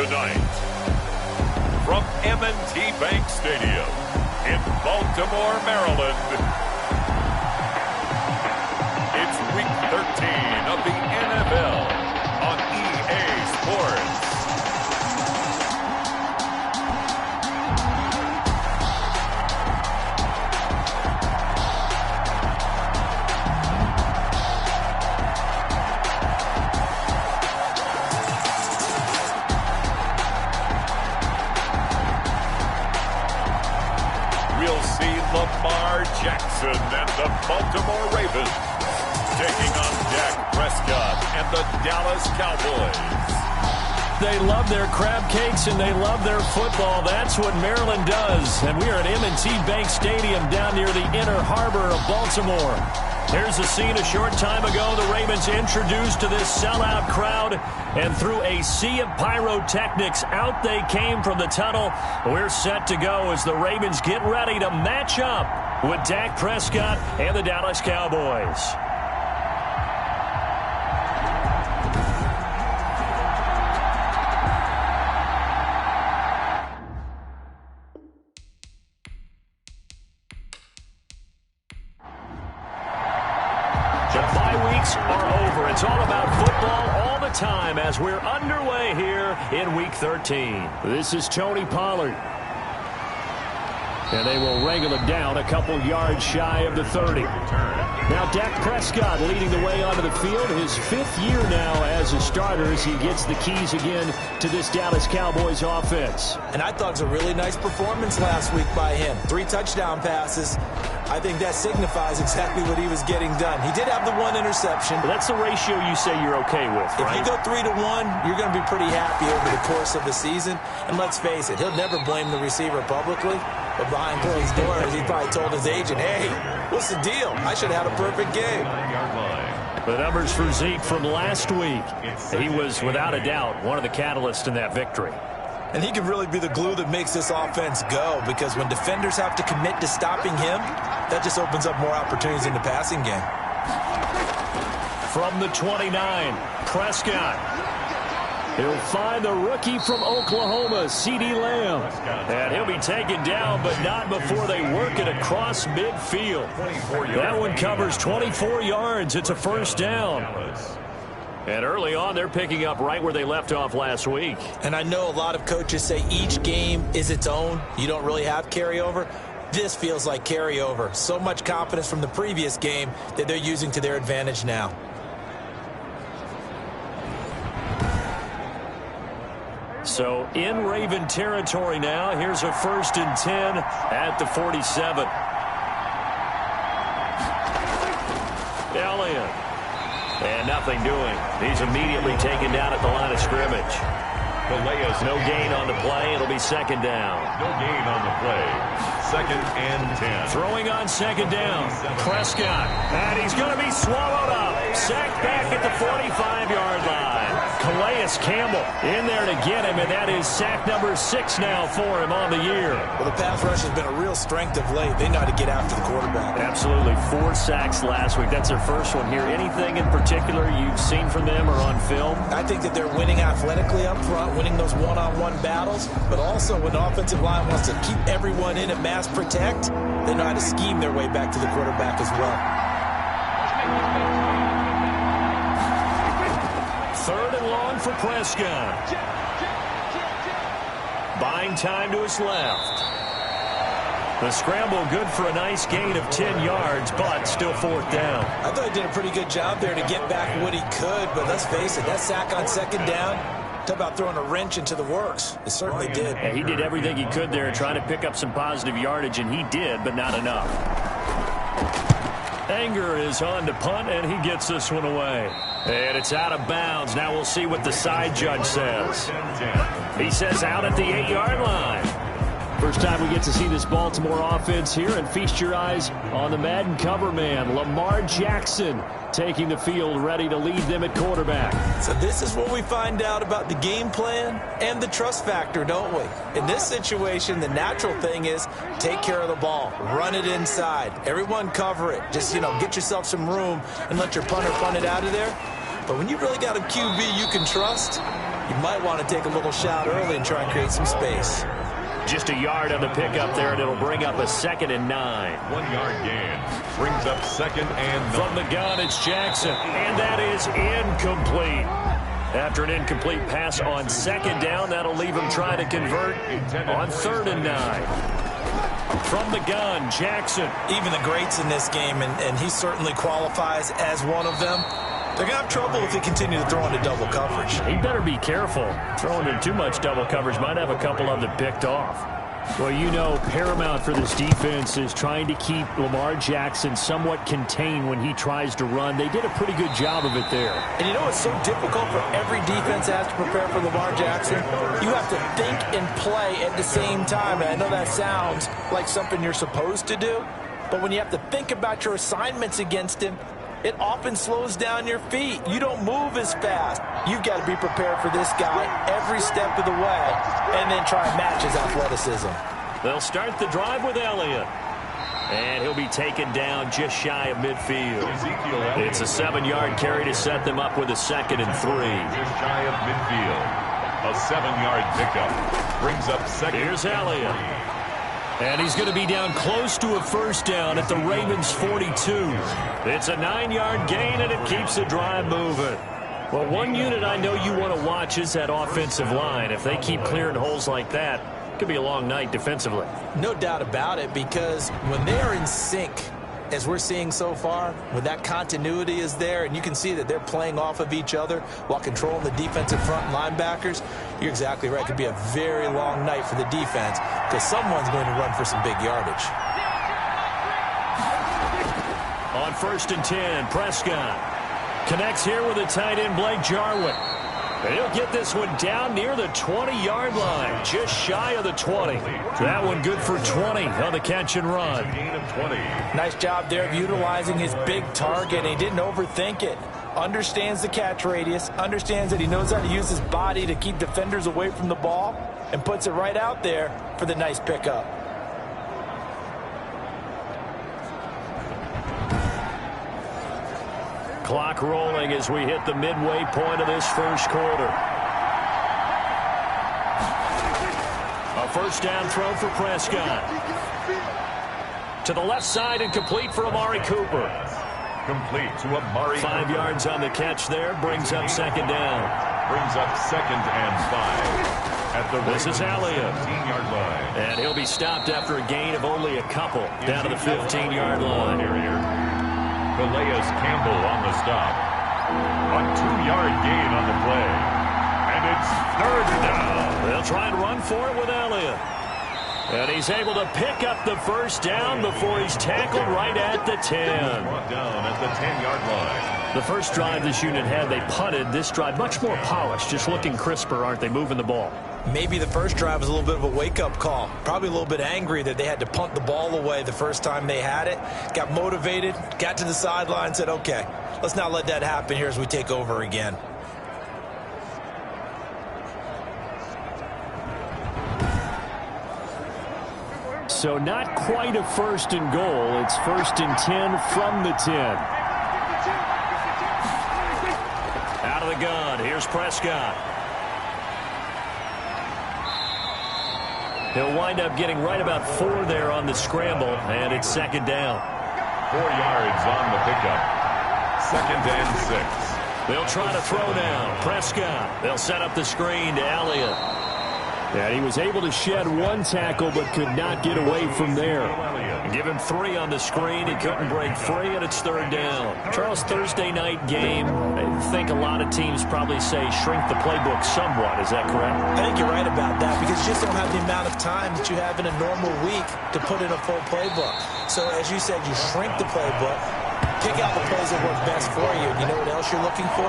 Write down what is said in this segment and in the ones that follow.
tonight. From M&T Bank Stadium in Baltimore, Maryland, it's Week 13 of the NFL on EA Sports. We'll see Lamar Jackson and the Baltimore Ravens taking on Dak Prescott and the Dallas Cowboys. They love their crab cakes and they love their football. That's what Maryland does. And we are at M&T Bank Stadium down near the Inner Harbor of Baltimore. Here's a scene a short time ago. The Ravens introduced to this sellout crowd, and through a sea of pyrotechnics, out they came from the tunnel. We're set to go as the Ravens get ready to match up with Dak Prescott and the Dallas Cowboys. The bye weeks are over. It's all about football all the time as we're underway here in Week 13. This is Tony Pollard. And they will wrangle him down a couple yards shy of the 30. Now Dak Prescott leading the way onto the field. His 5th year now as a starter as he gets the keys again to this Dallas Cowboys offense. And I thought it was a really nice performance last week by him. 3 touchdown passes. I think that signifies exactly what he was getting done. He did have the 1 interception. Well, that's the ratio you say you're okay with, right? If you go 3-1, you're going to be pretty happy over the course of the season. And let's face it, he'll never blame the receiver publicly. But behind closed doors, he probably told his agent, hey, what's the deal? I should have had a perfect game. The numbers for Zeke from last week. He was, without a doubt, one of the catalysts in that victory. And he can really be the glue that makes this offense go, because when defenders have to commit to stopping him, that just opens up more opportunities in the passing game. From the 29, Prescott. He'll find the rookie from Oklahoma, CeeDee Lamb. And he'll be taken down, but not before they work it across midfield. That one covers 24 yards. It's a first down. And early on, they're picking up right where they left off last week. And I know a lot of coaches say each game is its own. You don't really have carryover. This feels like carryover. So much confidence from the previous game that they're using to their advantage now. So in Raven territory now. Here's a 1st and 10 at the 47. Elliott. And nothing doing. He's immediately taken down at the line of scrimmage. No gain on the play. It'll be 2nd down. No gain on the play. 2nd and 10. Throwing on 2nd down. Prescott. And he's going to be swallowed up. Sacked back at the 45-yard line. Calais Campbell in there to get him, and that is sack number 6 now for him on the year. Well, the pass rush has been a real strength of late. They know how to get after the quarterback. Absolutely. 4 sacks last week. That's their first one here. Anything in particular you've seen from them or on film? I think that they're winning athletically up front, winning those one-on-one battles, but also when the offensive line wants to keep everyone in and mass protect, they know how to scheme their way back to the quarterback as well. 3rd and long for Prescott. Buying time to his left. The scramble good for a nice gain of 10 yards, but still 4th down. I thought he did a pretty good job there to get back what he could, but let's face it, that sack on 2nd down, talk about throwing a wrench into the works. It certainly did. Yeah, he did everything he could there trying to pick up some positive yardage, and he did, but not enough. Anger is on to punt, and he gets this one away. And it's out of bounds. Now we'll see what the side judge says. He says out at the 8-yard line. First time we get to see this Baltimore offense here, and feast your eyes on the Madden cover man, Lamar Jackson, taking the field, ready to lead them at quarterback. So this is what we find out about the game plan and the trust factor, don't we? In this situation, the natural thing is take care of the ball, run it inside, everyone cover it. Just, get yourself some room and let your punter punt it out of there. But when you really got a QB you can trust, You might want to take a little shot early and try and create some space. Just a yard on the pickup there, and it'll bring up a 2nd and 9. 1 yard gain brings up 2nd and 9. From the gun, it's Jackson, and that is incomplete. After an incomplete pass on 2nd down, that'll leave him trying to convert on 3rd and 9. From the gun, Jackson. Even the greats in this game, and he certainly qualifies as one of them, they're going to have trouble if they continue to throw into double coverage. He better be careful. Throwing in too much double coverage might have a couple of them picked off. Well, you know, paramount for this defense is trying to keep Lamar Jackson somewhat contained when he tries to run. They did a pretty good job of it there. And you know it's so difficult for every defense that has to prepare for Lamar Jackson? You have to think and play at the same time. And I know that sounds like something you're supposed to do, but when you have to think about your assignments against him, it often slows down your feet. You don't move as fast. You've got to be prepared for this guy every step of the way and then try and match his athleticism. They'll start the drive with Elliott. And he'll be taken down just shy of midfield. It's a 7-yard carry to set them up with a 2nd and 3. Just shy of midfield. A 7-yard pickup brings up 2nd. Here's Elliott. And he's going to be down close to a 1st down at the Ravens' 42. It's a 9-yard gain, and it keeps the drive moving. Well, one unit I know you want to watch is that offensive line. If they keep clearing holes like that, it could be a long night defensively. No doubt about it, because when they're in sync, as we're seeing so far, when that continuity is there and you can see that they're playing off of each other while controlling the defensive front linebackers, you're exactly right. It could be a very long night for the defense because someone's going to run for some big yardage. On 1st and 10, Prescott connects here with a tight end, Blake Jarwin. And he'll get this one down near the 20-yard line, just shy of the 20. That one good for 20 on the catch and run. Nice job there of utilizing his big target. He didn't overthink it. Understands the catch radius, understands that he knows how to use his body to keep defenders away from the ball, and puts it right out there for the nice pickup. Clock rolling as we hit the midway point of this 1st quarter. A 1st down throw for Prescott. To the left side and complete for Amari Cooper. Complete to Amari. 5 yards on the catch there. Brings up 2nd down. Brings up 2nd and 5. At the This is Elliott. 15-yard line. And he'll be stopped after a gain of only a couple. Down to the 15-yard line. Calais Campbell on the stop. A 2-yard gain on the play. And it's 3rd down. They'll try and run for it with Elliott. And he's able to pick up the 1st down before he's tackled right at the 10. Brought down at the 10-yard line. The first drive this unit had, they punted. This drive, much more polished, just looking crisper, aren't they, moving the ball? Maybe the first drive was a little bit of a wake-up call. Probably a little bit angry that they had to punt the ball away the first time they had it. Got motivated, got to the sideline, said, okay, let's not let that happen here as we take over again. So not quite a 1st and goal. It's 1st and 10 from the 10. Out of the gun, here's Prescott. He'll wind up getting right about 4 there on the scramble, and it's 2nd down. 4 yards on the pickup. 2nd and 6. They'll try to throw now. Prescott. They'll set up the screen to Elliott. And he was able to shed 1 tackle but could not get away from there. Give him 3 on the screen. He couldn't break free, and it's 3rd down. Charles, Thursday night game, I think a lot of teams probably say shrink the playbook somewhat. Is that correct? I think you're right about that because you just don't have the amount of time that you have in a normal week to put in a full playbook. So as you said, you shrink the playbook, pick out the plays that work best for you. And you know what else you're looking for?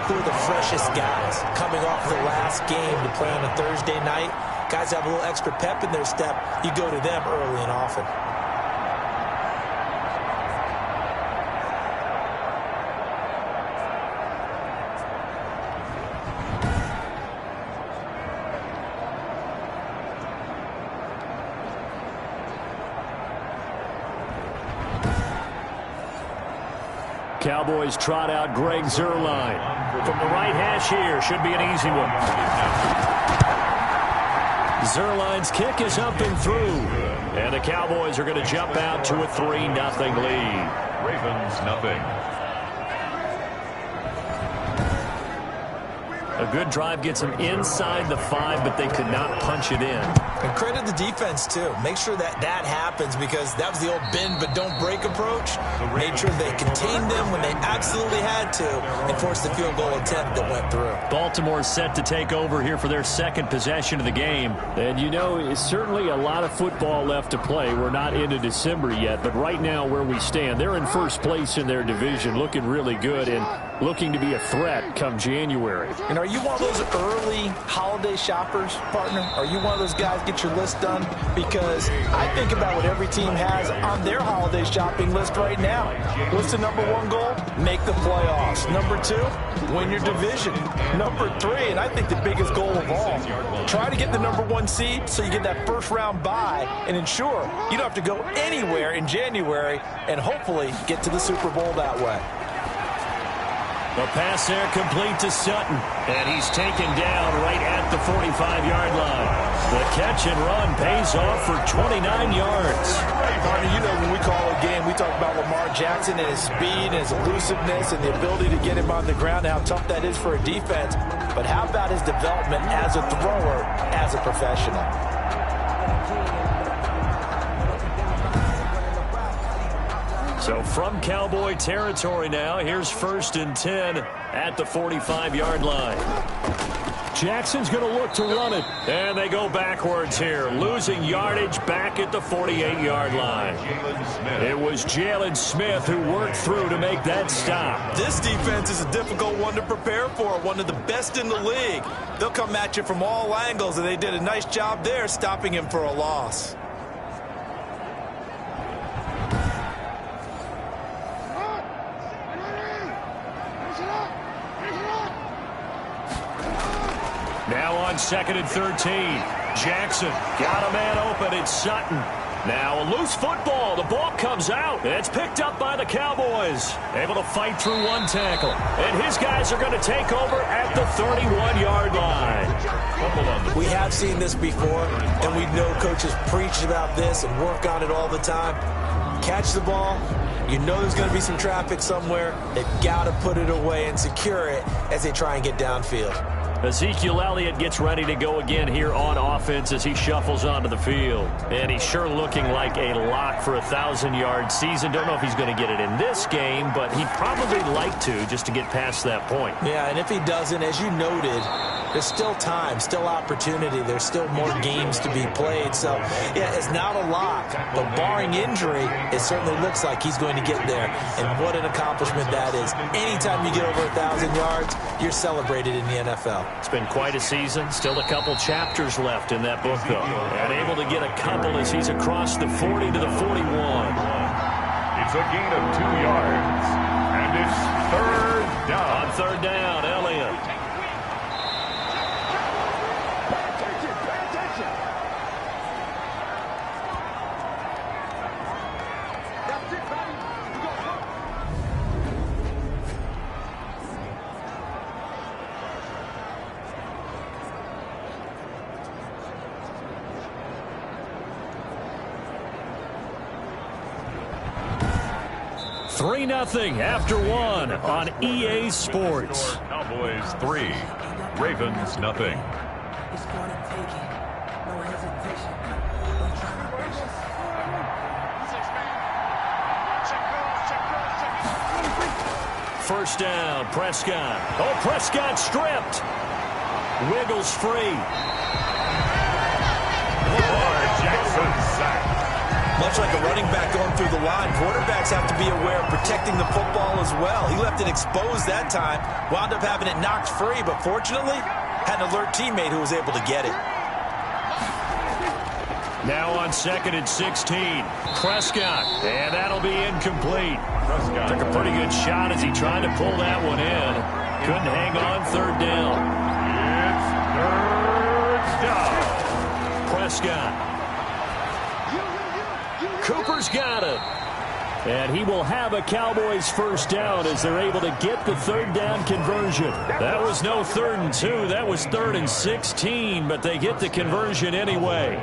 Who are the freshest guys coming off the last game to play on a Thursday night? Guys have a little extra pep in their step. You go to them early and often. Cowboys trot out Greg Zuerlein. From the right hash here, should be an easy one. Zuerlein's kick is up and through. And the Cowboys are going to jump out to a 3-0 lead. Ravens nothing. A good drive gets them inside the 5, but they could not punch it in. And credit the defense, too. Make sure that happens, because that was the old bend but don't break approach. Made sure they contained them when they absolutely had to and forced the field goal attempt that went through. Baltimore's set to take over here for their second possession of the game. And, you know, it's certainly a lot of football left to play. We're not into December yet, but right now where we stand, they're in first place in their division, looking really good and looking to be a threat come January. And are you one of those early holiday shoppers, partner? Are you one of those guys get your list done? Because I think about what every team has on their holiday shopping list right now. What's the number 1 goal? Make the playoffs. Number 2, win your division. Number 3, and I think the biggest goal of all, try to get the number 1 seed so you get that first round bye and ensure you don't have to go anywhere in January and hopefully get to the Super Bowl that way. The pass there complete to Sutton, and he's taken down right at the 45-yard line. The catch and run pays off for 29 yards. Partner, you know when we call a game, we talk about Lamar Jackson and his speed and his elusiveness and the ability to get him on the ground and how tough that is for a defense. But how about his development as a thrower, as a professional? So from Cowboy territory now, here's 1st and 10 at the 45-yard line. Jackson's going to look to run it. And they go backwards here, losing yardage back at the 48-yard line. It was Jalen Smith who worked through to make that stop. This defense is a difficult one to prepare for, one of the best in the league. They'll come at you from all angles, and they did a nice job there stopping him for a loss. Now on 2nd and 13. Jackson got a man open. It's Sutton. Now a loose football. The ball comes out. It's picked up by the Cowboys. Able to fight through 1 tackle. And his guys are going to take over at the 31-yard line. We have seen this before, and we know coaches preach about this and work on it all the time. Catch the ball. You know there's going to be some traffic somewhere. They've got to put it away and secure it as they try and get downfield. Ezekiel Elliott gets ready to go again here on offense as he shuffles onto the field. And he's sure looking like a lock for a 1,000-yard season. Don't know if he's going to get it in this game, but he'd probably like to just to get past that point. Yeah, and if he doesn't, as you noted, there's still time, still opportunity. There's still more games to be played. So, yeah, it's not a lock, but barring injury, it certainly looks like he's going to get there. And what an accomplishment that is. Anytime you get over 1,000 yards, you're celebrated in the NFL. It's been quite a season. Still a couple chapters left in that book, though. And able to get a couple as he's across the 40 to the 41. It's a gain of 2 yards. And it's 3rd down. On 3rd down, Elliott. Three 3-0 after 1 on EA Sports. Cowboys 3, Ravens nothing. First down, Prescott. Oh, Prescott stripped. Wiggles free. Lamar Jackson sacked. Much like a running back going through the line, quarterbacks have to be aware of protecting the football as well. He left it exposed that time, wound up having it knocked free, but fortunately, had an alert teammate who was able to get it. Now on 2nd and 16, Prescott, and that'll be incomplete. Prescott took a pretty good shot as he tried to pull that one in. Couldn't hang on 3rd down. It's 3rd down. Prescott. Cooper's got it. And he will have a Cowboys first down as they're able to get the third down conversion. That was no 3rd and 2. That was 3rd and 16, but they get the conversion anyway.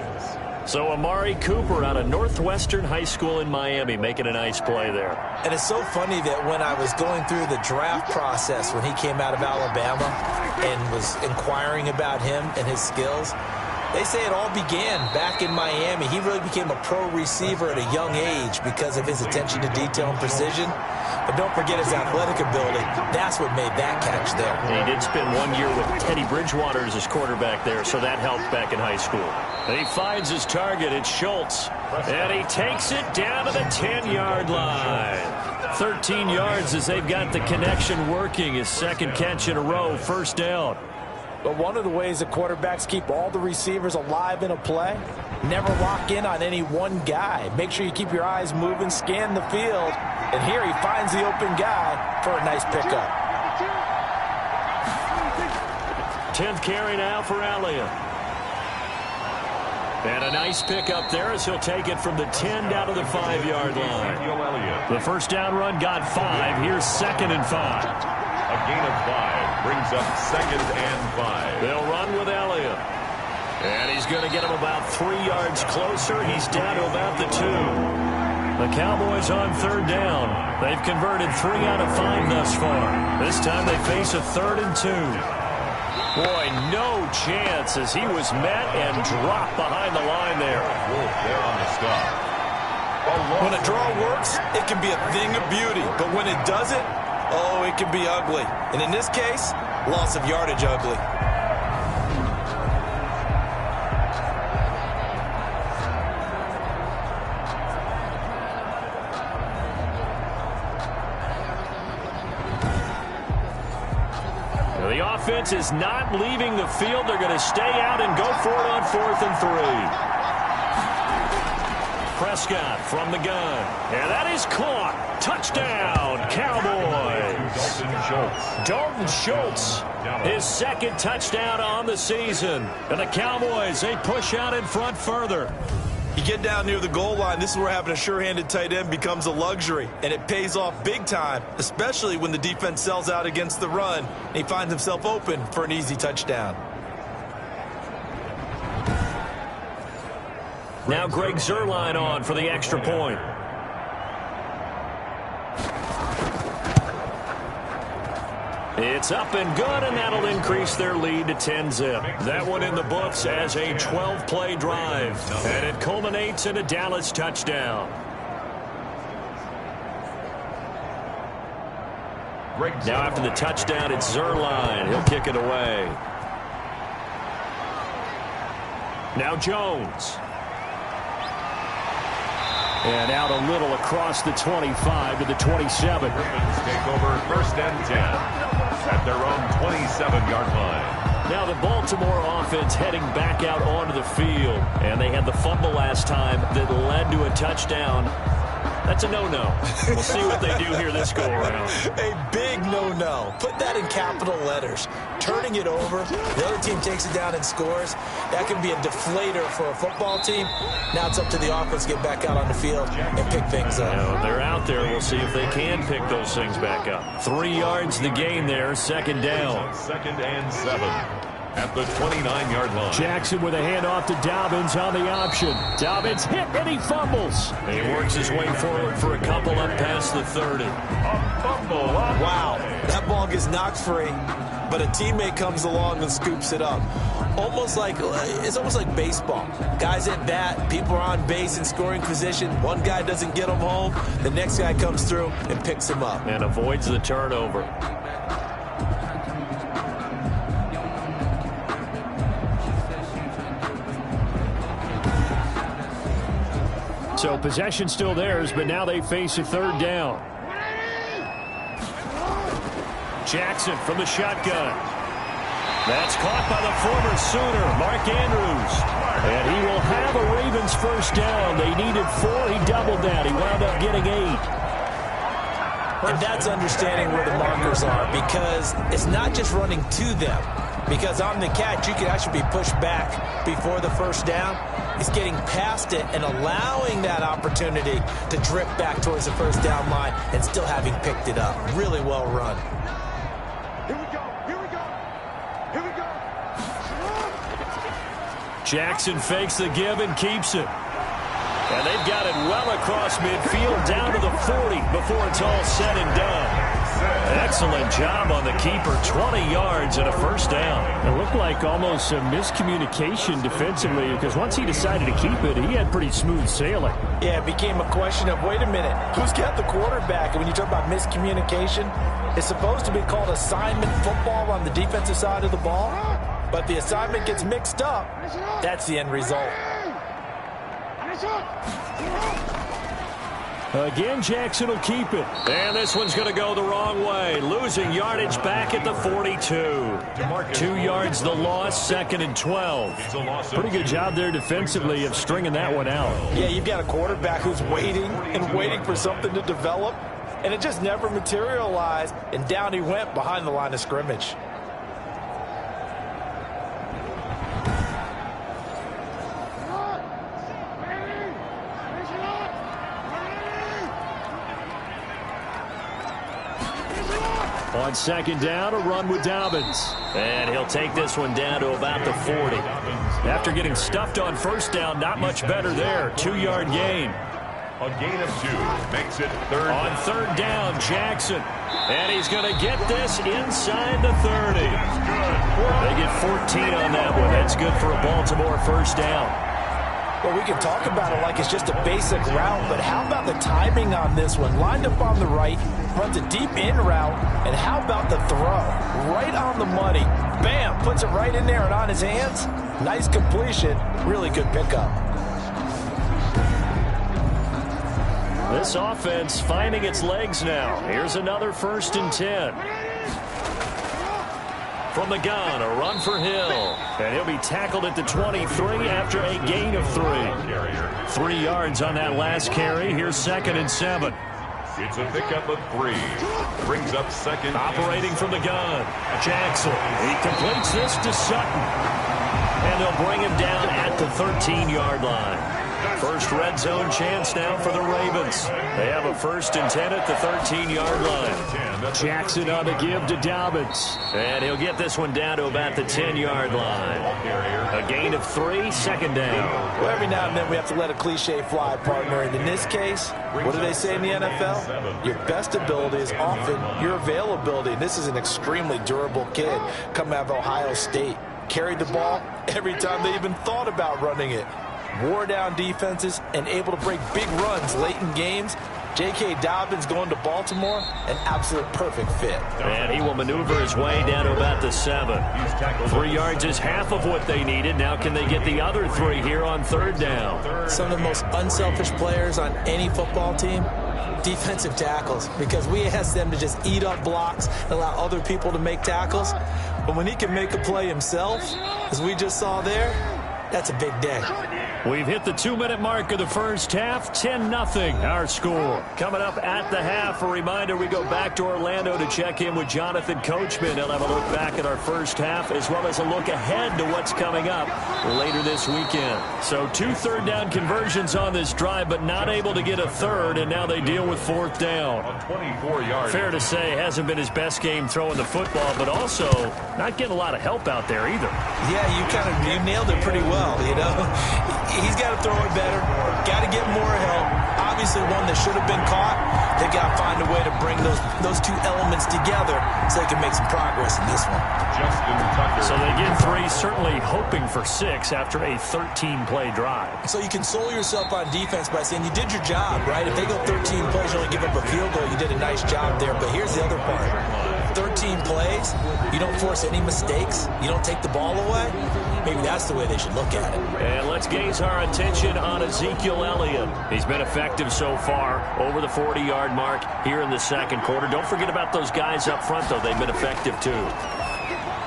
So Amari Cooper out of Northwestern High School in Miami making a nice play there. And it's so funny that when I was going through the draft process when he came out of Alabama and was inquiring about him and his skills, they say it all began back in Miami. He really became a pro receiver at a young age because of his attention to detail and precision. But don't forget his athletic ability. That's what made that catch there. He did spend 1 year with Teddy Bridgewater as his quarterback there, so that helped back in high school. And he finds his target. It's Schultz. And he takes it down to the 10-yard line. 13 yards as they've got the connection working. His second catch in a row, first down. But one of the ways that quarterbacks keep all the receivers alive in a play, never lock in on any one guy. Make sure you keep your eyes moving, scan the field. And here he finds the open guy for a nice pickup. 10th carry now for Elliott. And a nice pickup there as he'll take it from the 10 down to the 5-yard line. The first down run got 5. Here's 2nd and 5. A gain of 5 brings up 2nd and 5. They'll run with Elliott. And he's going to get him about 3 yards closer. He's down to about the 2. The Cowboys on 3rd down. They've converted 3 out of 5 thus far. This time they face a 3rd and 2. Boy, no chance as he was met and dropped behind the line there. Wolf there on the stop. When a draw works, it can be a thing of beauty. But when it doesn't, oh, it can be ugly. And in this case, loss of yardage ugly. The offense is not leaving the field. They're going to stay out and go for it on 4th and 3. Prescott from the gun. And that is caught. Touchdown, Cowboys. Dalton Schultz, his 2nd touchdown on the season. And the Cowboys, they push out in front further. You get down near the goal line, this is where having a sure-handed tight end becomes a luxury. And it pays off big time, especially when the defense sells out against the run. And he finds himself open for an easy touchdown. Now Greg Zuerlein on for the extra point. It's up and good, and that'll increase their lead to 10-zip. That one in the books as a 12-play drive, and it culminates in a Dallas touchdown. Now after the touchdown, it's Zuerlein. He'll kick it away. Now Jones. And out a little across the 25 to the 27. Ravens take over 1st and 10 at their own 27-yard line. Now the Baltimore offense heading back out onto the field. And they had the fumble last time that led to a touchdown. That's a no-no. We'll see what they do here this go-around. A big no-no. Put that in capital letters. Turning it over, the other team takes it down and scores. That can be a deflator for a football team. Now it's up to the offense to get back out on the field and pick things up. Now, they're out there. We'll see if they can pick those things back up. 3 yards the gain there, 2nd down. 2nd and 7 at the 29-yard line. Jackson with a handoff to Dobbins on the option. Dobbins hit and he fumbles. And he works his way forward for a couple up past the 30. A fumble. Wow, that ball gets knocked free, but a teammate comes along and scoops it up. It's almost like baseball. Guys at bat, people are on base in scoring position. One guy doesn't get them home. The next guy comes through and picks him up. And avoids the turnover. So possession still theirs, but now they face a 3rd down. Jackson from the shotgun. That's caught by the former Sooner, Mark Andrews. And he will have a Ravens first down. They needed 4. He doubled that. He wound up getting 8. And that's understanding where the markers are, because it's not just running to them. Because on the catch, you can actually be pushed back before the first down. It's getting past it and allowing that opportunity to drift back towards the first down line and still having picked it up. Really well run. Here we go. Here we go. Here we go. Jackson fakes the give and keeps it. And they've got it well across midfield down to the 40 before it's all said and done. Excellent job on the keeper. 20 yards and a first down. It looked like almost a miscommunication defensively, because once he decided to keep it, he had pretty smooth sailing. Yeah, it became a question of, wait a minute, who's got the quarterback? And when you talk about miscommunication, it's supposed to be called assignment football on the defensive side of the ball. But the assignment gets mixed up. That's the end result. Again, Jackson will keep it. And this one's going to go the wrong way. Losing yardage back at the 42. 2 yards the loss, 2nd and 12. Pretty good job there defensively of stringing that one out. Yeah, you've got a quarterback who's waiting and waiting for something to develop, and it just never materialized, and down he went behind the line of scrimmage. On 2nd down, a run with Dobbins. And he'll take this one down to about the 40. After getting stuffed on 1st down, not much better there. 2-yard gain. A gain of 2 makes it 3rd. On 3rd down, Jackson. And he's going to get this inside the 30. They get 14 on that one. That's good for a Baltimore 1st down. Well, we can talk about it like it's just a basic route, but how about the timing on this one? Lined up on the right, runs a deep in route, and how about the throw? Right on the money. Bam, puts it right in there and on his hands. Nice completion, really good pickup. This offense finding its legs now. Here's another 1st and 10. From the gun, a run for Hill. And he'll be tackled at the 23 after a gain of 3. 3 yards on that last carry. Here's 2nd and 7. It's a pickup of 3. Brings up 2nd. Operating from the gun, Jackson. He completes this to Sutton. And they'll bring him down at the 13-yard line. First red zone chance now for the Ravens. They have a 1st and 10 at the 13-yard line. Jackson on the give to Dobbins. And he'll get this one down to about the 10-yard line. A gain of 3, 2nd down. Well, every now and then we have to let a cliche fly, partner. And in this case, what do they say in the NFL? Your best ability is often your availability. And this is an extremely durable kid coming out of Ohio State. Carried the ball every time they even thought about running it. Wore down defenses and able to break big runs late in games. J.K. Dobbins going to Baltimore, an absolute perfect fit. And he will maneuver his way down to about the 7. 3 yards is half of what they needed. Now can they get the other 3 here on 3rd down? Some of the most unselfish players on any football team, defensive tackles, because we ask them to just eat up blocks and allow other people to make tackles. But when he can make a play himself, as we just saw there, that's a big day. We've hit the 2-minute mark of the first half. 10-0 our score. Coming up at the half, a reminder, we go back to Orlando to check in with Jonathan Coachman. He'll have a look back at our first half as well as a look ahead to what's coming up later this weekend. So 2 3rd down conversions on this drive, but not able to get a 3rd, and now they deal with 4th down. 24 yards. Fair to say, hasn't been his best game throwing the football, but also not getting a lot of help out there either. Yeah, you nailed it pretty well, you know. He's got to throw it better, got to get more help. Obviously one that should have been caught. They've got to find a way to bring those 2 elements together so they can make some progress in this one. Justin Tucker. So they get 3, certainly hoping for 6 after a 13-play drive. So you console yourself on defense by saying you did your job, right? If they go 13 plays, you only give up a field goal, you did a nice job there. But here's the other part. 13 plays, you don't force any mistakes, you don't take the ball away. Maybe that's the way they should look at it. And let's gaze our attention on Ezekiel Elliott. He's been effective so far, over the 40-yard mark here in the 2nd quarter. Don't forget about those guys up front, though. They've been effective, too.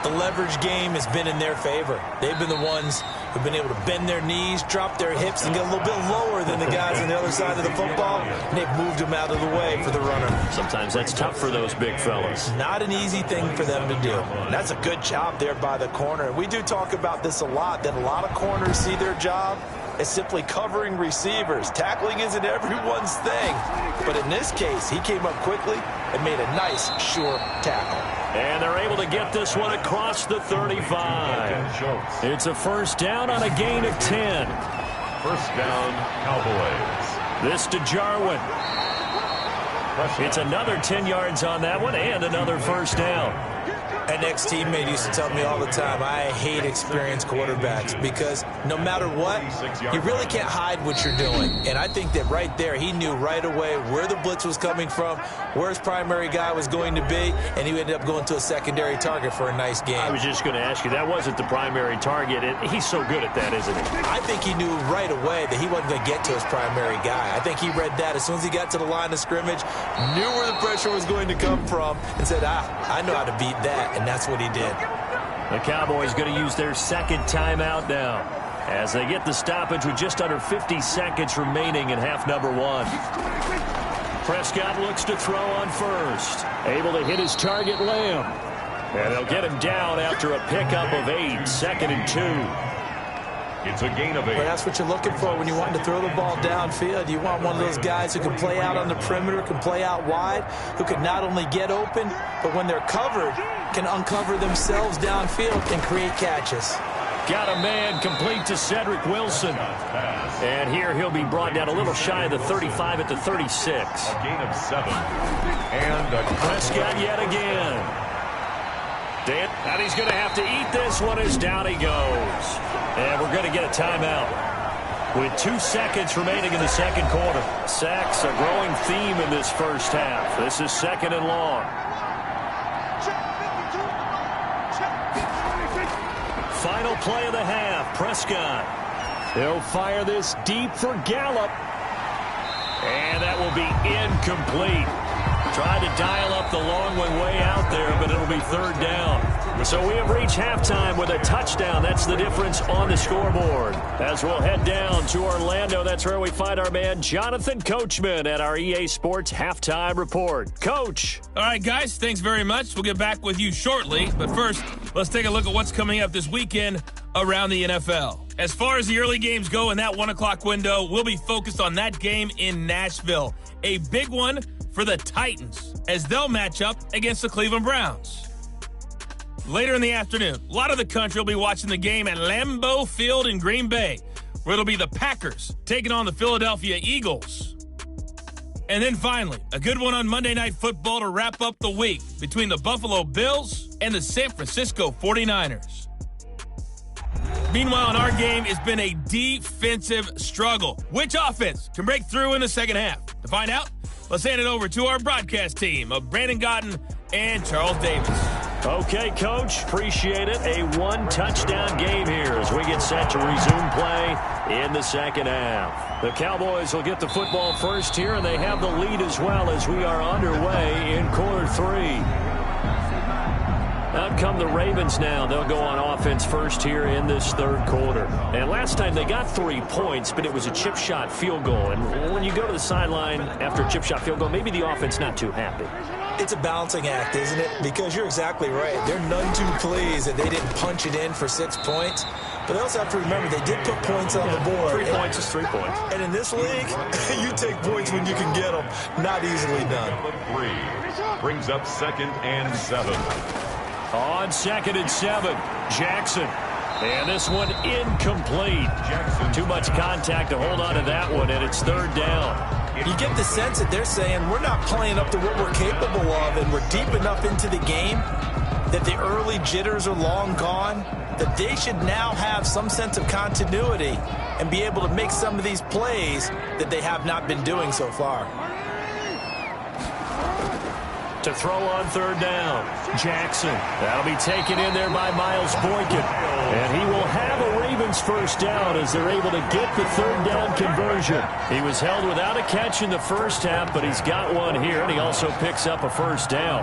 The leverage game has been in their favor. They've been the ones who've been able to bend their knees, drop their hips, and get a little bit lower than the guys on the other side of the football, and they've moved them out of the way for the runner. Sometimes that's tough for those big fellas. Not an easy thing for them to do. And that's a good job there by the corner. We do talk about this a lot, that a lot of corners see their job as simply covering receivers. Tackling isn't everyone's thing. But in this case, he came up quickly and made a nice, sure tackle. And they're able to get this one across the 35. It's a first down on a gain of 10. First down, Cowboys. This to Jarwin. It's another 10 yards on that one and another first down. An ex-teammate used to tell me all the time, I hate experienced quarterbacks because no matter what, you really can't hide what you're doing. And I think that right there, he knew right away where the blitz was coming from, where his primary guy was going to be, and he ended up going to a secondary target for a nice game. I was just going to ask you, that wasn't the primary target, and he's so good at that, isn't he? I think he knew right away that he wasn't going to get to his primary guy. I think he read that as soon as he got to the line of scrimmage, knew where the pressure was going to come from, and said, I know how to beat that. And that's what he did. The Cowboys going to use their second timeout now as they get the stoppage with just under 50 seconds remaining in half number one. Prescott looks to throw on first. Able to hit his target, Lamb. And they'll get him down after a pickup of 8, 2nd and 2. It's a gain of 8. Well, that's what you're looking for when you want to throw the ball downfield. You want one of those guys who can play out on the perimeter, can play out wide, who can not only get open, but when they're covered, can uncover themselves downfield and create catches. Got a man complete to Cedric Wilson. And here he'll be brought down a little shy of the 35 at the 36. A gain of 7. And a Prescott yet again. And he's going to have to eat this one as down he goes. And we're going to get a timeout. With 2 seconds remaining in the second quarter. Sacks a growing theme in this first half. This is 2nd and long. Final play of the half. Prescott. He'll fire this deep for Gallup. And that will be incomplete. Tried to dial up the long one way out there, but it'll be 3rd down. So we have reached halftime with a touchdown. That's the difference on the scoreboard. As we'll head down to Orlando, that's where we find our man Jonathan Coachman at our EA Sports Halftime Report. Coach. All right, guys, thanks very much. We'll get back with you shortly. But first, let's take a look at what's coming up this weekend around the NFL. As far as the early games go in that 1 o'clock window, we'll be focused on that game in Nashville. A big one for the Titans as they'll match up against the Cleveland Browns. Later in the afternoon, a lot of the country will be watching the game at Lambeau Field in Green Bay, where it'll be the Packers taking on the Philadelphia Eagles. And then finally, a good one on Monday Night Football to wrap up the week between the Buffalo Bills and the San Francisco 49ers. Meanwhile, in our game, it's been a defensive struggle. Which offense can break through in the second half? To find out, let's hand it over to our broadcast team of Brandon Gotten and Charles Davis. Okay, Coach, appreciate it. A 1-touchdown game here as we get set to resume play in the second half. The Cowboys will get the football first here, and they have the lead as well as we are underway in quarter 3. Out come the Ravens now. They'll go on offense first here in this 3rd quarter. And last time they got 3 points, but it was a chip shot field goal. And when you go to the sideline after a chip shot field goal, maybe the offense not too happy. It's a balancing act, isn't it? Because you're exactly right. They're none too pleased that they didn't punch it in for 6 points. But they also have to remember they did put points on the board. 3 points is 3 points. And in this league, you take points when you can get them. Not easily done. 3 brings up 2nd and 7. On 2nd and 7, Jackson. And this one incomplete. Jackson. Too much contact to hold on to that one, and it's 3rd down. You get the sense that they're saying we're not playing up to what we're capable of, and we're deep enough into the game that the early jitters are long gone, that they should now have some sense of continuity and be able to make some of these plays that they have not been doing so far. To throw on 3rd down, Jackson. That'll be taken in there by Miles Boykin. And he will have a Ravens first down as they're able to get the 3rd down conversion. He was held without a catch in the first half, but he's got one here, and he also picks up a first down.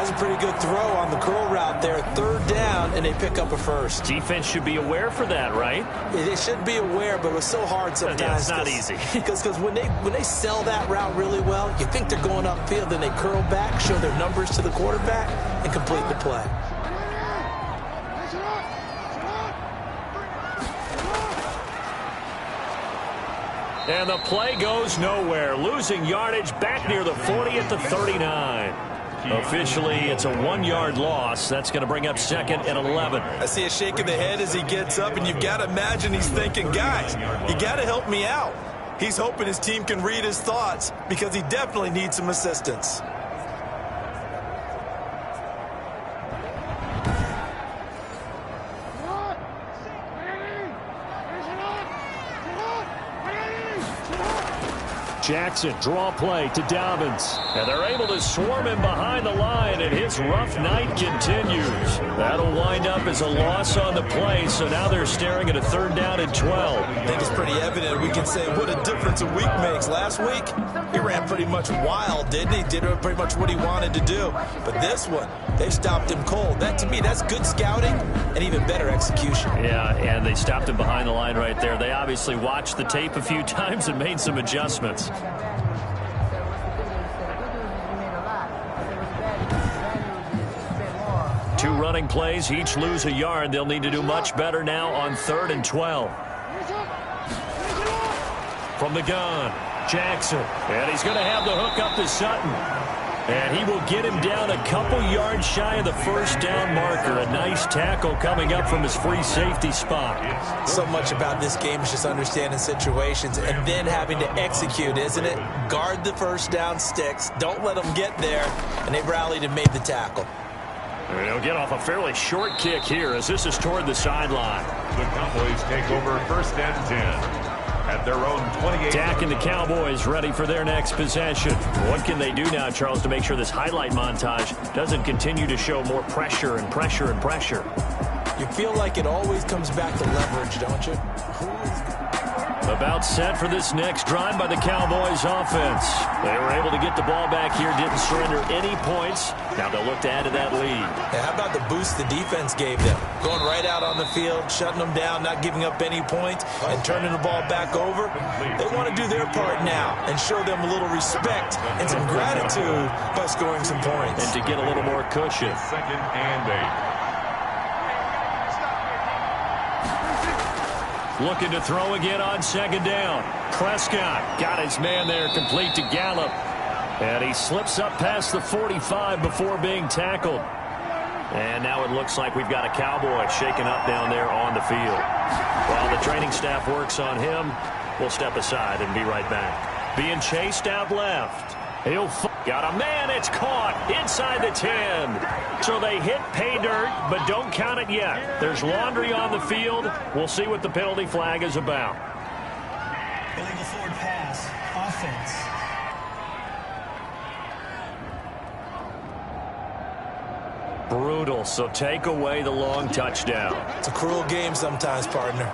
That's a pretty good throw on the curl route there. 3rd down, and they pick up a first. Defense should be aware for that, right? Yeah, they should be aware, but it's so hard sometimes. Yeah, it's not easy. Because when they sell that route really well, you think they're going upfield, then they curl back, show their numbers to the quarterback, and complete the play. And the play goes nowhere. Losing yardage back near the 40 at the 39. Officially, it's a 1-yard loss. That's going to bring up 2nd and 11. I see a shake of the head as he gets up, and you've got to imagine he's thinking, guys, you got to help me out. He's hoping his team can read his thoughts because he definitely needs some assistance. Jackson, draw play to Dobbins. And they're able to swarm him behind the line, and his rough night continues. That'll wind up as a loss on the play, so now they're staring at a 3rd down and 12. I think it's pretty evident. We can say what a difference a week makes. Last week, he ran pretty much wild, didn't he? Did pretty much what he wanted to do. But this one, they've stopped him cold. That, to me, that's good scouting and even better execution. Yeah, and they stopped him behind the line right there. They obviously watched the tape a few times and made some adjustments. 2 running plays, each lose a yard. They'll need to do much better now on 3rd and 12. From the gun, Jackson. And he's going to have the hook up to Sutton. And he will get him down a couple yards shy of the 1st down marker. A nice tackle coming up from his free safety spot. So much about this game is just understanding situations and then having to execute, isn't it? Guard the 1st down sticks. Don't let them get there. And they rallied and made the tackle. And he'll get off a fairly short kick here as this is toward the sideline. The Cowboys take over 1st and 10. At their own 28. Dak and the Cowboys ready for their next possession. What can they do now, Charles, to make sure this highlight montage doesn't continue to show more pressure and pressure and pressure? You feel like it always comes back to leverage, don't you? About set for this next drive by the Cowboys offense. They were able to get the ball back here, didn't surrender any points. Now they'll look to add to that lead. Yeah, how about the boost the defense gave them? Going right out on the field, shutting them down, not giving up any points, and turning the ball back over. They want to do their part now and show them a little respect and some gratitude by scoring some points. And to get a little more cushion. 2nd and 8. Looking to throw again on 2nd down. Prescott got his man there complete to Gallup. And he slips up past the 45 before being tackled. And now it looks like we've got a Cowboy shaken up down there on the field. While the training staff works on him, we'll step aside and be right back. Being chased out left. He'll got a man. It's caught inside the 10. So they hit pay dirt, but don't count it yet. There's laundry on the field. We'll see what the penalty flag is about. Illegal forward pass. Offense. Brutal. So take away the long touchdown. It's a cruel game sometimes, partner.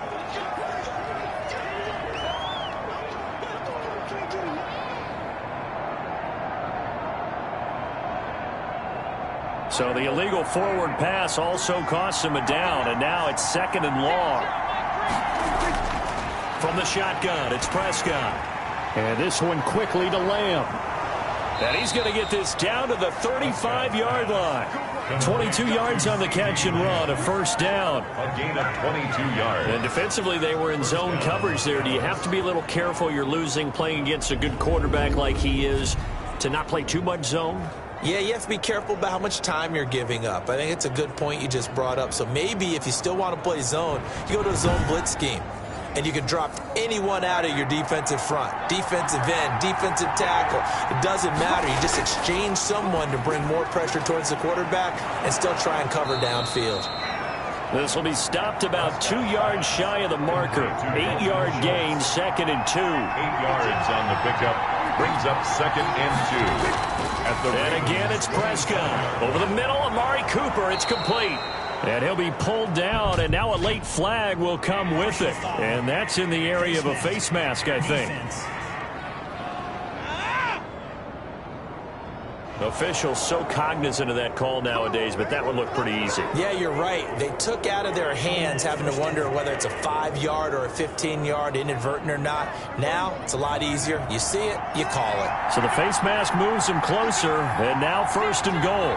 So the illegal forward pass also costs him a down, and now it's 2nd and long. From the shotgun, it's Prescott. And this one quickly to Lamb. And he's going to get this down to the 35-yard line. 22 yards on the catch and run, a 1st down. A gain of 22 yards. And defensively, they were in zone coverage there. Do you have to be a little careful? You're losing, playing against a good quarterback like he is, to not play too much zone? Yeah, you have to be careful about how much time you're giving up. I think it's a good point you just brought up. So maybe if you still want to play zone, you go to a zone blitz scheme. And you can drop anyone out of your defensive front. Defensive end, defensive tackle. It doesn't matter. You just exchange someone to bring more pressure towards the quarterback and still try and cover downfield. This will be stopped about 2 yards shy of the marker. 8-yard gain, 2nd and 2. 8 yards on the pickup. Brings up 2nd and 2. And again, it's Prescott. Over the middle, Amari Cooper. It's complete. And he'll be pulled down, and now a late flag will come with it. And that's in the area of a face mask, I think. Officials so cognizant of that call nowadays, but that would look pretty easy. Yeah, you're right. They took out of their hands having to wonder whether it's a 5-yard or a 15-yard, inadvertent or not. Now, it's a lot easier. You see it, you call it. So the face mask moves him closer, and now 1st and goal.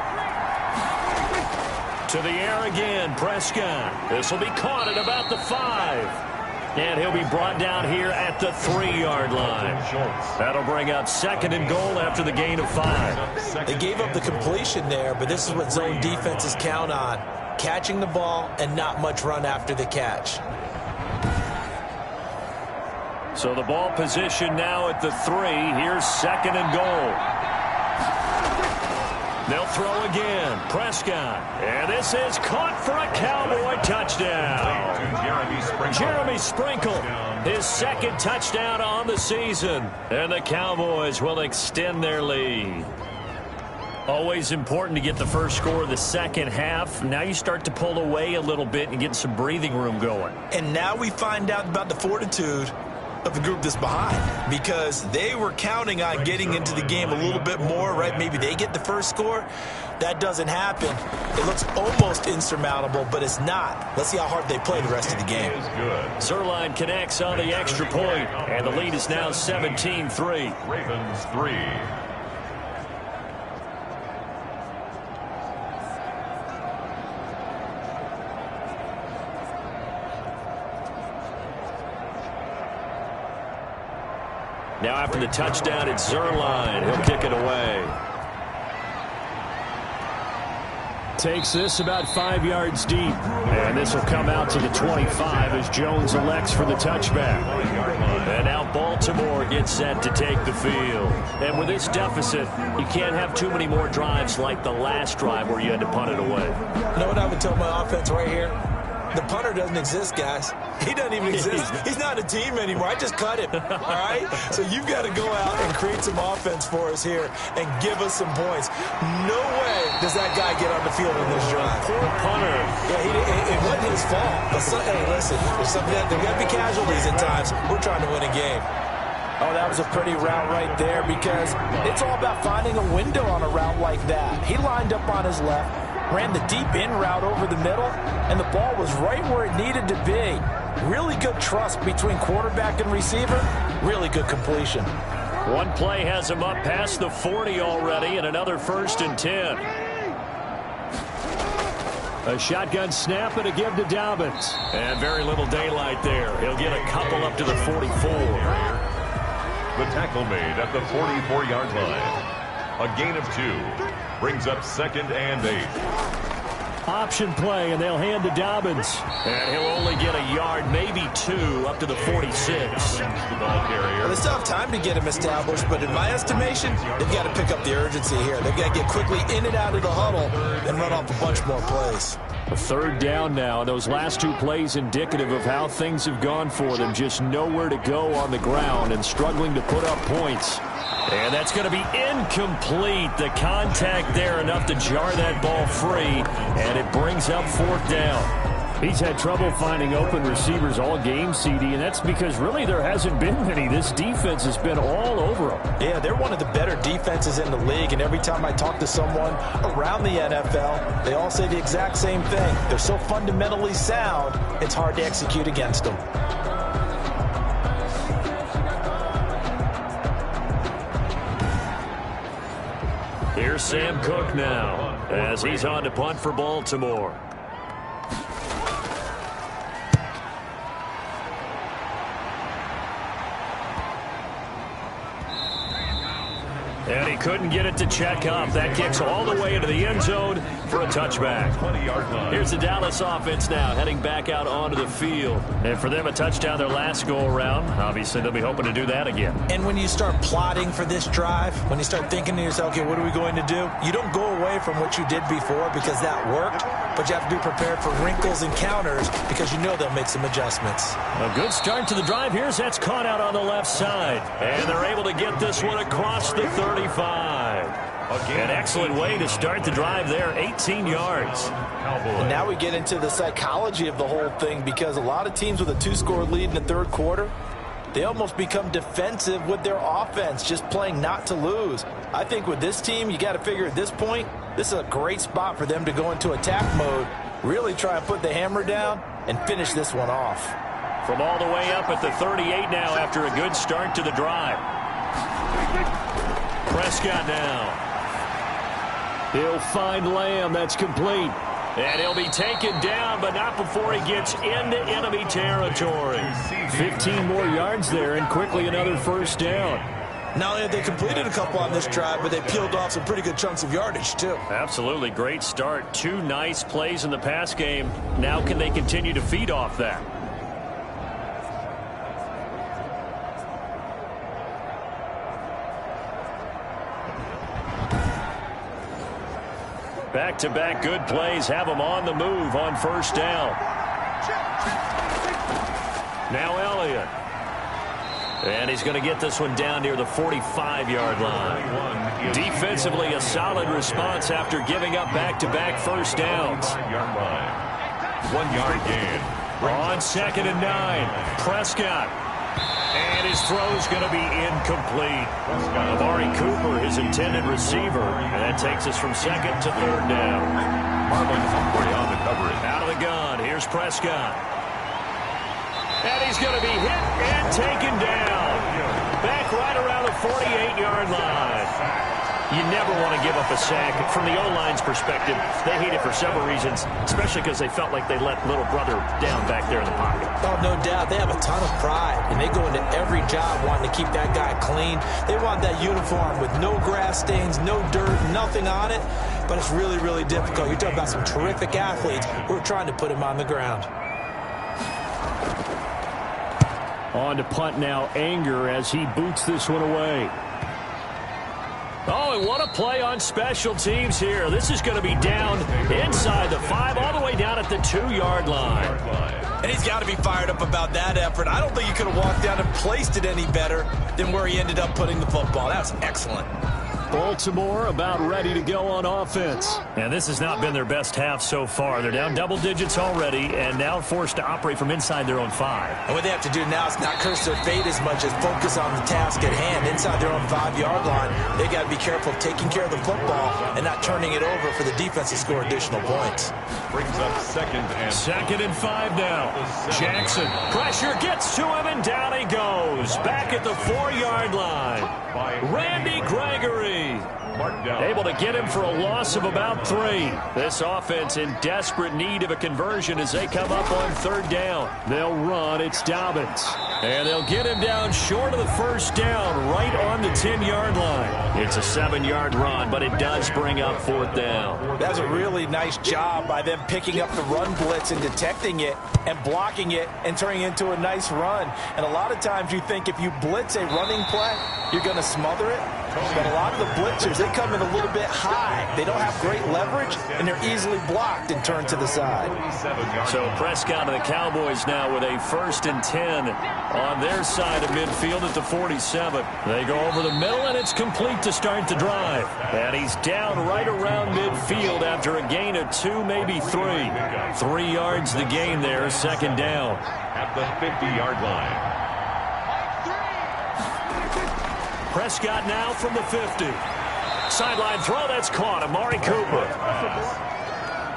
To the air again, Prescott. This will be caught at about the 5. And he'll be brought down here at the 3-yard line. That'll bring up 2nd and goal after the gain of 5. They gave up the completion there, but this is what zone defenses count on. Catching the ball and not much run after the catch. So the ball position now at the 3. Here's 2nd and goal. They'll throw again. Prescott. And this is caught for a Cowboy touchdown. Jeremy Sprinkle, his 2nd touchdown on the season. And the Cowboys will extend their lead. Always important to get the first score of the second half. Now you start to pull away a little bit and get some breathing room going. And now we find out about the fortitude of the group that's behind, because they were counting on getting into the game a little bit more, right? Maybe they get the first score. That doesn't happen. It looks almost insurmountable, but it's not. Let's see how hard they play the rest of the game. Zerline connects on the extra point, and the lead is now 17-3. Ravens 3. Now after the touchdown, it's Zerline. He'll kick it away. Takes this about 5 yards deep. And this will come out to the 25 as Jones elects for the touchback. And now Baltimore gets set to take the field. And with this deficit, you can't have too many more drives like the last drive where you had to punt it away. You know what I would tell my offense right here? The punter doesn't exist, guys. He doesn't even exist. He's not a team anymore. I just cut him, all right? So you've got to go out and create some offense for us here and give us some points. No way does that guy get on the field in this drive. Poor punter. Yeah, it wasn't his fault. But hey, listen, there's something that there got to be casualties at times. We're trying to win a game. Oh, that was a pretty route right there, because it's all about finding a window on a route like that. He lined up on his left, ran the deep in route over the middle, and the ball was right where it needed to be. Really good trust between quarterback and receiver. Really good completion. One play has him up past the 40 already, and another 1st and 10. A shotgun snap and a give to Dobbins. And very little daylight there. He'll get a couple up to the 44. The tackle made at the 44-yard line. A gain of 2 brings up 2nd and 8. Option play, and they'll hand to Dobbins. And he'll only get a yard, maybe 2, up to the 46. Well, they still have time to get him established, but in my estimation, they've got to pick up the urgency here. They've got to get quickly in and out of the huddle and run off a bunch more plays. A 3rd down now. Those last 2 plays indicative of how things have gone for them. Just nowhere to go on the ground and struggling to put up points. And that's going to be incomplete. The contact there enough to jar that ball free, and it brings up 4th down. He's had trouble finding open receivers all game, CD, and that's because really there hasn't been many. This defense has been all over them. Yeah, they're one of the better defenses in the league, and every time I talk to someone around the NFL, they all say the exact same thing. They're so fundamentally sound, it's hard to execute against them. Here's Sam Cook now as he's on to punt for Baltimore. And he couldn't get it to check up. That kicks all the way into the end zone for a touchback. Here's the Dallas offense now heading back out onto the field. And for them, a touchdown their last go-around. Obviously, they'll be hoping to do that again. And when you start plotting for this drive, when you start thinking to yourself, okay, what are we going to do? You don't go away from what you did before because that worked, but you have to be prepared for wrinkles and counters because you know they'll make some adjustments. A good start to the drive. Here's that's caught out on the left side. And they're able to get this one across the 35. An excellent way to start the drive there, 18 yards. And now we get into the psychology of the whole thing, because a lot of teams with a 2-score lead in the 3rd quarter, they almost become defensive with their offense, just playing not to lose. I think with this team, you got to figure at this point, this is a great spot for them to go into attack mode, really try and put the hammer down and finish this one off. From all the way up at the 38 now after a good start to the drive. Prescott now. He'll find Lamb. That's complete. And he'll be taken down, but not before he gets into enemy territory. 15 more yards there, and quickly another first down. Not only have they completed a couple on this drive, but they peeled off some pretty good chunks of yardage, too. Absolutely. Great start. 2 nice plays in the pass game. Now can they continue to feed off that? Back-to-back good plays have them on the move on first down. Now Elliott. And he's going to get this one down near the 45-yard line. Defensively, a solid response after giving up back-to-back first downs. 1 yard gain. On 2nd and 9, Prescott. And his throw's going to be incomplete. Amari Cooper, his intended receiver. And that takes us from 2nd to 3rd down. Marlon Humphrey on the coverage. Out of the gun, here's Prescott. And he's going to be hit and taken down. Back right around the 48-yard line. You never want to give up a sack. From the O-line's perspective, they hate it for several reasons, especially because they felt like they let little brother down back there in the pocket. Oh, no doubt. They have a ton of pride, and they go into every job wanting to keep that guy clean. They want that uniform with no grass stains, no dirt, nothing on it. But it's really, really difficult. You're talking about some terrific athletes who are trying to put him on the ground. On to punt now, Anger, as he boots this one away. Oh, and what a play on special teams here. This is going to be down inside the 5, all the way down at the 2-yard line. And he's got to be fired up about that effort. I don't think he could have walked down and placed it any better than where he ended up putting the football. That's excellent. Baltimore about ready to go on offense. And this has not been their best half so far. They're down double digits already and now forced to operate from inside their own 5. And what they have to do now is not curse their fate as much as focus on the task at hand. Inside their own 5-yard line, they got to be careful of taking care of the football and not turning it over for the defense to score additional points. Brings up 2nd and 5 now. Jackson, pressure gets to him and down he goes. Back at the 4-yard line. Randy Gregory. Able to get him for a loss of about 3. This offense in desperate need of a conversion as they come up on 3rd down. They'll run. It's Dobbins. And they'll get him down short of the first down, right on the 10-yard line. It's a 7-yard run, but it does bring up 4th down. That was a really nice job by them picking up the run blitz and detecting it and blocking it and turning it into a nice run. And a lot of times you think if you blitz a running play, you're going to smother it. But a lot of the blitzers, they come in a little bit high. They don't have great leverage, and they're easily blocked and turned to the side. So Prescott and the Cowboys now with a 1st and 10 on their side of midfield at the 47. They go over the middle, and it's complete to start the drive. And he's down right around midfield after a gain of 2, maybe 3. 3 yards the gain there, 2nd down. At the 50-yard line. Prescott now from the 50. Sideline throw, that's caught. Amari Cooper.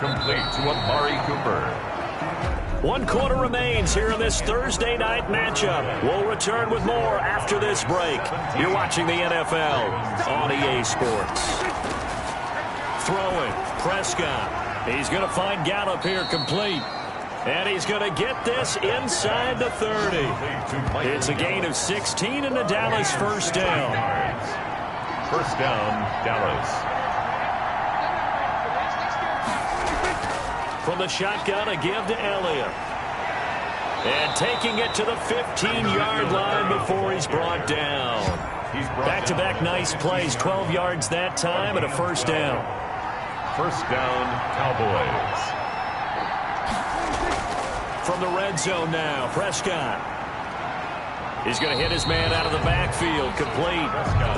Complete to Amari Cooper. 1 quarter remains here in this Thursday night matchup. We'll return with more after this break. You're watching the NFL on EA Sports. Throwing, Prescott. He's going to find Gallup here complete. And he's going to get this inside the 30. It's a gain of 16 and a Dallas 1st down. 1st down, Dallas. From the shotgun, a give to Elliott. And taking it to the 15-yard line before he's brought down. Back-to-back nice plays, 12 yards that time and a 1st down. 1st down, Cowboys. From the red zone now, Prescott. He's going to hit his man out of the backfield, complete.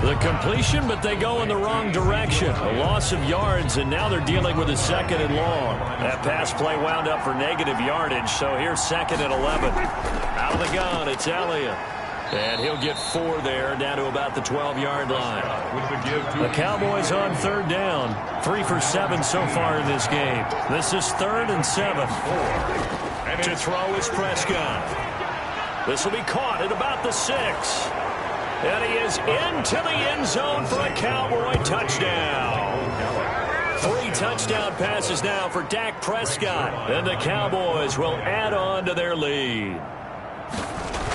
The completion, but they go in the wrong direction. A loss of yards, and now they're dealing with a 2nd and long. That pass play wound up for negative yardage, so here's 2nd and 11. Out of the gun, it's Elliott. And he'll get 4 there, down to about the 12-yard line. The Cowboys on 3rd down. 3 for 7 so far in this game. This is 3rd and 7. To throw is Prescott. This will be caught at about the 6. And he is into the end zone for a Cowboy touchdown. 3 touchdown passes now for Dak Prescott. And the Cowboys will add on to their lead.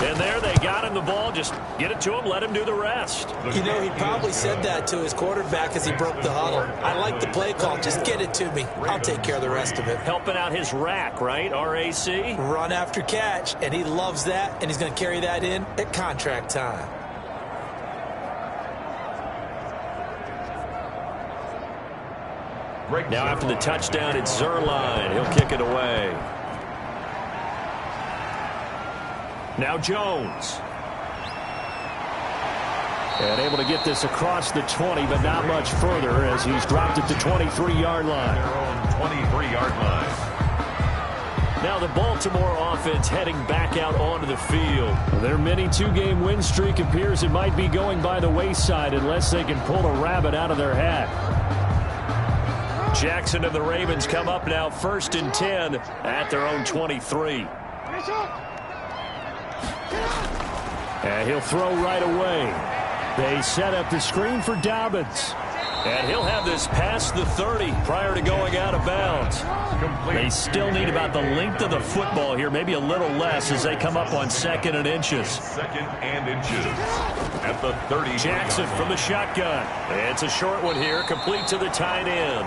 And there they got him the ball. Just get it to him, let him do the rest. You know, he probably said that to his quarterback as he broke the huddle. I like the play call. Just get it to me. I'll take care of the rest of it. Helping out his rack, right? RAC? Run after catch, and he loves that, and he's going to carry that in at contract time. Now after the touchdown, it's Zerline. He'll kick it away. Now Jones. And able to get this across the 20, but not much further as he's dropped it to 23-yard line. Their own 23-yard line. Now the Baltimore offense heading back out onto the field. Their mini 2-game win streak appears it might be going by the wayside unless they can pull a rabbit out of their hat. Jackson and the Ravens come up now 1st and 10 at their own 23. And he'll throw right away. They set up the screen for Dobbins. And he'll have this past the 30 prior to going out of bounds. They still need about the length of the football here, maybe a little less as they come up on 2nd and inches. 2nd and inches at the 30. Jackson from the shotgun. It's a short one here, complete to the tight end.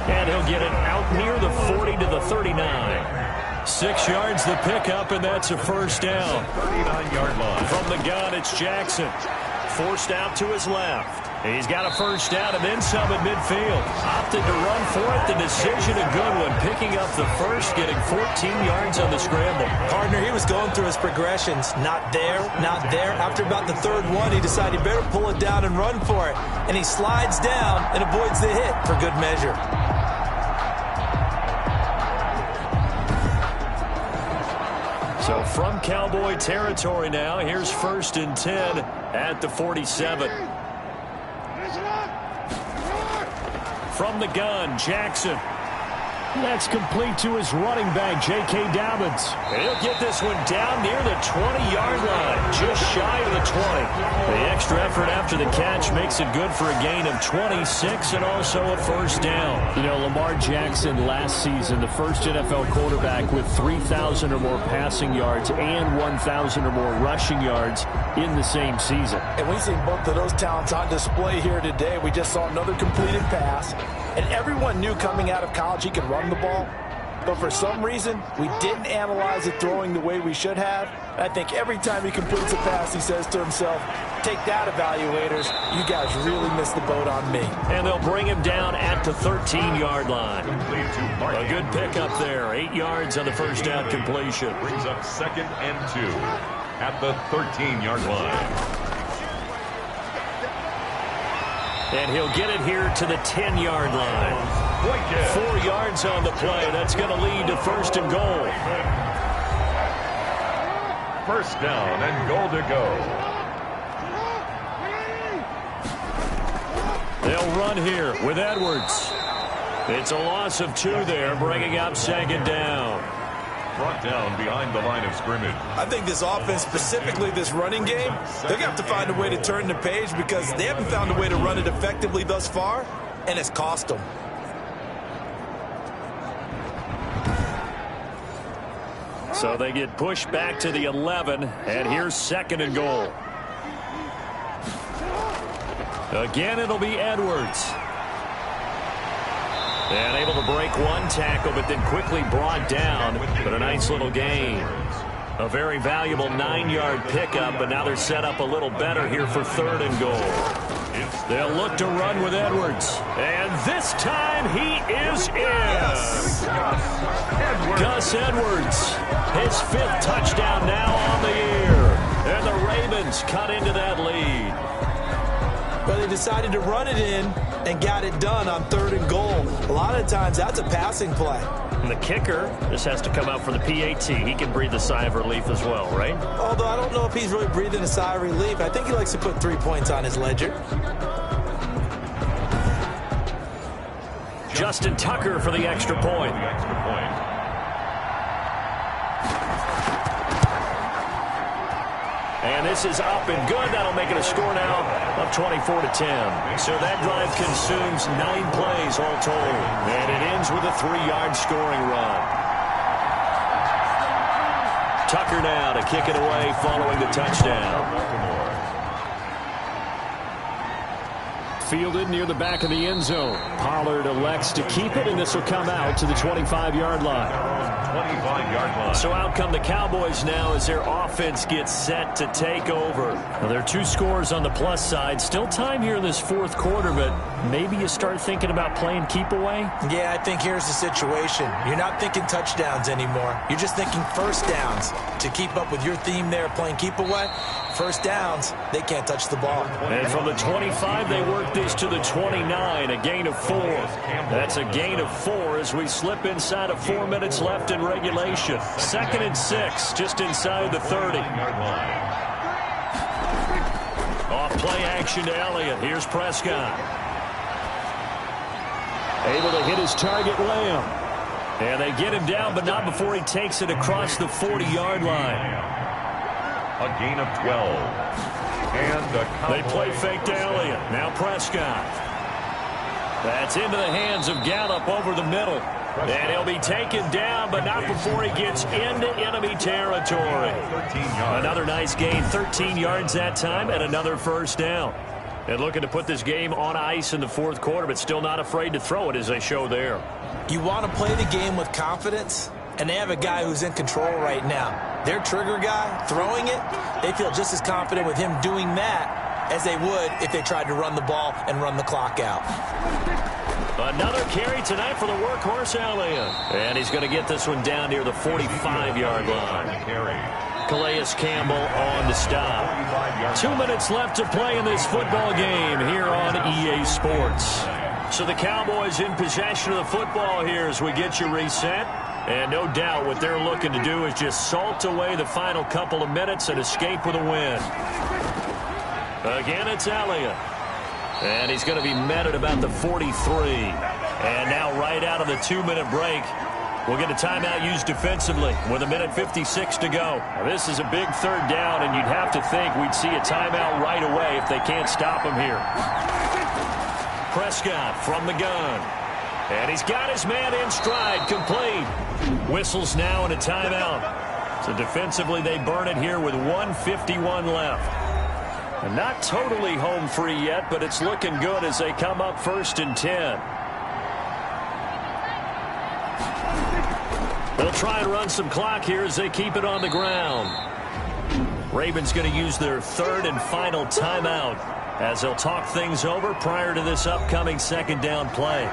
And he'll get it out near the 40 to the 39. 6 yards the pickup, and that's a 1st down. 39-yard line. From the gun, it's Jackson. Forced out to his left. He's got a 1st down and then some at midfield. Opted to run for it. The decision a good one. Picking up the 1st, getting 14 yards on the scramble. Partner, he was going through his progressions. Not there, not there. After about the 3rd one, he decided he better pull it down and run for it. And he slides down and avoids the hit for good measure. So from Cowboy territory now, here's 1st and 10 at the 47. From the gun, Jackson. That's complete to his running back, J.K. Dobbins. And he'll get this one down near the 20-yard line, just shy of the 20. The extra effort after the catch makes it good for a gain of 26 and also a 1st down. You know, Lamar Jackson last season, the first NFL quarterback with 3,000 or more passing yards and 1,000 or more rushing yards in the same season. And we've seen both of those talents on display here today. We just saw another completed pass. And everyone knew coming out of college he could run the ball. But for some reason, we didn't analyze it throwing the way we should have. And I think every time he completes a pass, he says to himself, take that, evaluators. You guys really missed the boat on me. And they'll bring him down at the 13-yard line. A good pickup there. 8 yards on the 1st down completion. Brings up 2nd and 2 at the 13-yard line. And he'll get it here to the 10-yard line. 4 yards on the play. That's going to lead to 1st and goal. 1st down and goal to go. They'll run here with Edwards. It's a loss of 2 there, bringing up 2nd down. Brought down behind the line of scrimmage. I think this offense, specifically this running game, they're going to have to find a way to turn the page because they haven't found a way to run it effectively thus far, and it's cost them. So they get pushed back to the 11, and here's 2nd and goal. Again, it'll be Edwards. And able to break 1 tackle, but then quickly brought down. But a nice little gain. A very valuable 9-yard pickup, but now they're set up a little better here for 3rd and goal. They'll look to run with Edwards. And this time he is in. Gus Edwards, his 5th touchdown now on the year. And the Ravens cut into that lead. Well, they decided to run it in and got it done on 3rd and goal. A lot of times, that's a passing play. And the kicker, this has to come out for the PAT. He can breathe a sigh of relief as well, right? Although I don't know if he's really breathing a sigh of relief. I think he likes to put 3 points on his ledger. Justin Tucker for the extra point. And this is up and good. That'll make it a score now of 24-10. So that drive consumes 9 plays all told. And it ends with a 3-yard scoring run. Tucker now to kick it away following the touchdown. Fielded near the back of the end zone. Pollard elects to keep it, and this will come out to the 25-yard line. 25-yard line. So out come the Cowboys now as their offense gets set to take over. Now, there are 2 scores on the plus side. Still time here in this fourth quarter, but maybe you start thinking about playing keep away? Yeah, I think here's the situation. You're not thinking touchdowns anymore. You're just thinking first downs. To keep up with your theme there, playing keep away, first downs, they can't touch the ball. And from the 25, they work this to the 29, a gain of 4. That's a gain of 4 as we slip inside of 4 minutes left in regulation. 2nd and 6, just inside the 30. Off play action to Elliott. Here's Prescott. Able to hit his target, Lamb. And they get him down, but not before he takes it across the 40-yard line. A gain of 12. And they play fake to Elliott. Now Prescott. That's into the hands of Gallup over the middle. And he'll be taken down, but not before he gets into enemy territory. Another nice gain, 13 yards that time, and another first down. And looking to put this game on ice in the fourth quarter, but still not afraid to throw it as they show there. You want to play the game with confidence, and they have a guy who's in control right now. Their trigger guy, throwing it, they feel just as confident with him doing that as they would if they tried to run the ball and run the clock out. Another carry tonight for the workhorse Elliott. And he's going to get this one down near the 45-yard line. Calais Campbell on the stop. 2 minutes left to play in this football game here on EA Sports. So the Cowboys in possession of the football here as we get you reset. And no doubt what they're looking to do is just salt away the final couple of minutes and escape with a win. Again, it's Elliott. And he's going to be met at about the 43. And now right out of the 2-minute break, we'll get a timeout used defensively with 1:56 to go. Now, this is a big third down, and you'd have to think we'd see a timeout right away if they can't stop him here. Prescott from the gun. And he's got his man in stride, complete. Whistles now and a timeout. So defensively, they burn it here with 1:51 left. And not totally home free yet, but it's looking good as they come up 1st and 10. They'll try and run some clock here as they keep it on the ground. Ravens going to use their 3rd and final timeout as they'll talk things over prior to this upcoming 2nd down play.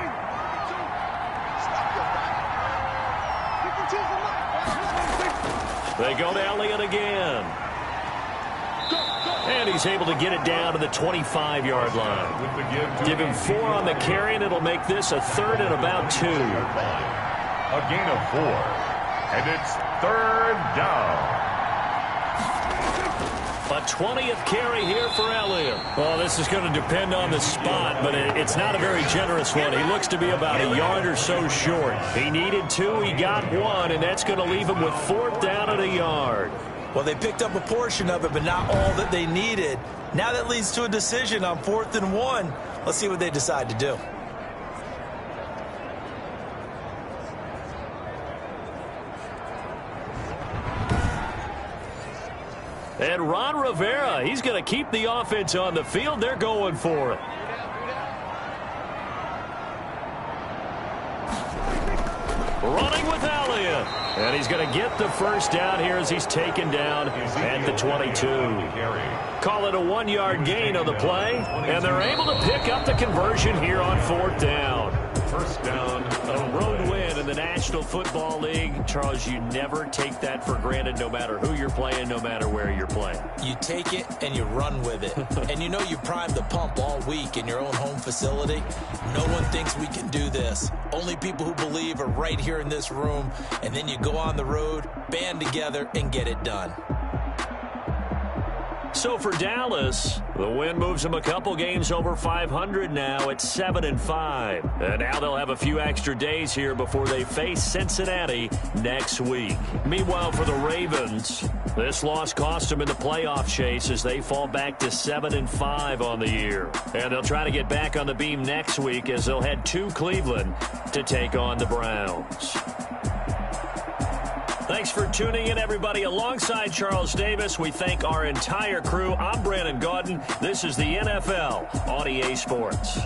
They go to Elliott again. And he's able to get it down to the 25-yard line. Give him 4 on the carry, and it'll make this a 3rd and about 2. A gain of 4. And it's 3rd down. A 20th carry here for Elliott. Well, this is going to depend on the spot, but it's not a very generous one. He looks to be about a yard or so short. He needed 2, he got 1, and that's going to leave him with 4th down at a yard. Well, they picked up a portion of it, but not all that they needed. Now that leads to a decision on 4th and 1. Let's see what they decide to do. And Ron Rivera, he's going to keep the offense on the field. They're going for it. Running with Elliott. And he's going to get the first down here as he's taken down at the 22. Call it a 1-yard gain on the play. And they're able to pick up the conversion here on 4th down. First down, a road win in the National National Football League, Charles, you never take that for granted no matter who you're playing, no matter where you're playing. You take it and you run with it. And you know you primed the pump all week in your own home facility. No one thinks we can do this. Only people who believe are right here in this room. And then you go on the road, band together, and get it done. So for Dallas, the win moves them a couple games over 500 now at 7-5. And now they'll have a few extra days here before they face Cincinnati next week. Meanwhile, for the Ravens, this loss cost them in the playoff chase as they fall back to 7-5 on the year. And they'll try to get back on the beam next week as they'll head to Cleveland to take on the Browns. Thanks for tuning in, everybody. Alongside Charles Davis, we thank our entire crew. I'm Brandon Gaudin. This is the NFL on EA Sports.